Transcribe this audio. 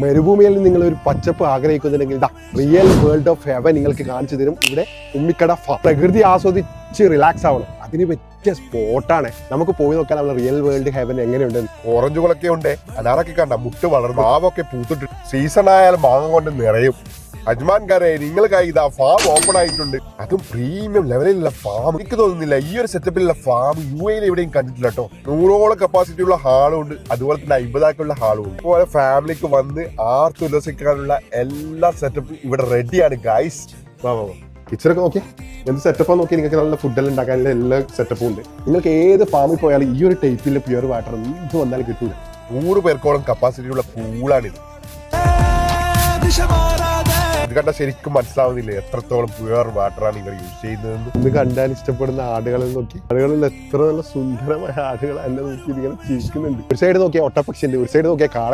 മരുഭൂമിയിൽ നിങ്ങൾ ഒരു പച്ചപ്പ് ആഗ്രഹിക്കുന്നുണ്ടെങ്കിൽ റിയൽ വേൾഡ് ഓഫ് ഹെവൻ നിങ്ങൾക്ക് കാണിച്ചു തരും. ഇവിടെ ഉമ്മിക്കട പ്രകൃതി ആസ്വദിച്ച് റിലാക്സ് ആവണം, അതിന് പറ്റിയ സ്പോട്ടാണ്. നമുക്ക് പോയി നോക്കാൻ നമ്മുടെ റിയൽ വേൾഡ് ഹെവൻ എങ്ങനെയുണ്ട്. ഓറഞ്ചുകളൊക്കെ ഉണ്ട്, അനാറൊക്കെ കണ്ട മുട്ട് വളർന്നു, മാവൊക്കെ പൂത്തിട്ട് സീസൺ ആയാലും മാങ്ങ കൊണ്ട് നിറയും. അജ്മാൻകാരെ നിങ്ങൾക്കായി ഇതാ ഫാം ഓപ്പൺ ആയിട്ടുണ്ട്, അതും പ്രീമിയം ലെവലിലുള്ള ഫാം. എനിക്ക് തോന്നുന്നില്ല ഈ ഒരു സെറ്റപ്പിലുള്ള ഫാം യു എയിൽ എവിടെയും കണ്ടിട്ടില്ല കേട്ടോ. 100ഓളം കപ്പാസിറ്റി ഉള്ള ഹാളും ഉണ്ട്, അതുപോലെ തന്നെ 50 ഹാളും ഉണ്ട്. അതുപോലെ ഫാമിലിക്ക് വന്ന് ആർത്ത് ഉല്ലസിക്കാനുള്ള എല്ലാ സെറ്റപ്പും ഇവിടെ റെഡിയാണ് ഗൈസ്. കിച്ചണൊക്കെ നോക്കിയാൽ എന്ത് സെറ്റപ്പാ നോക്കി, നിങ്ങൾക്ക് നല്ല ഫുഡെല്ലാം ഉണ്ടാക്കാനുള്ള എല്ലാ സെറ്റപ്പും ഉണ്ട്. നിങ്ങൾക്ക് ഏത് ഫാമിൽ പോയാലും ഈ ഒരു ടൈപ്പിലെ പ്യുവർ വാട്ടർ എന്ത് വന്നാലും കിട്ടൂല. 100 പേർക്കോളം കപ്പാസിറ്റി ഉള്ള പൂളാണിത്. ഇത് കണ്ടാൽ ശരിക്കും മനസ്സിലാവുന്നില്ല എത്രത്തോളം പ്യുവർ വാട്ടറാണ് നിങ്ങൾ യൂസ് ചെയ്യുന്നതെന്ന്. ഇന്ന് കണ്ടാൽ ഇഷ്ടപ്പെടുന്ന ആടുകളെ നോക്കി, ആടുകളിൽ എത്ര നല്ല സുന്ദരമായ ആടുകൾ എന്നെ നോക്കി ഇങ്ങനെ ചിരിക്കുന്നുണ്ട്. ഒരു സൈഡ് നോക്കിയാൽ ഒട്ടപ്പക്ഷി ഉണ്ട്, ഒരു സൈഡ് നോക്കിയാൽ കാള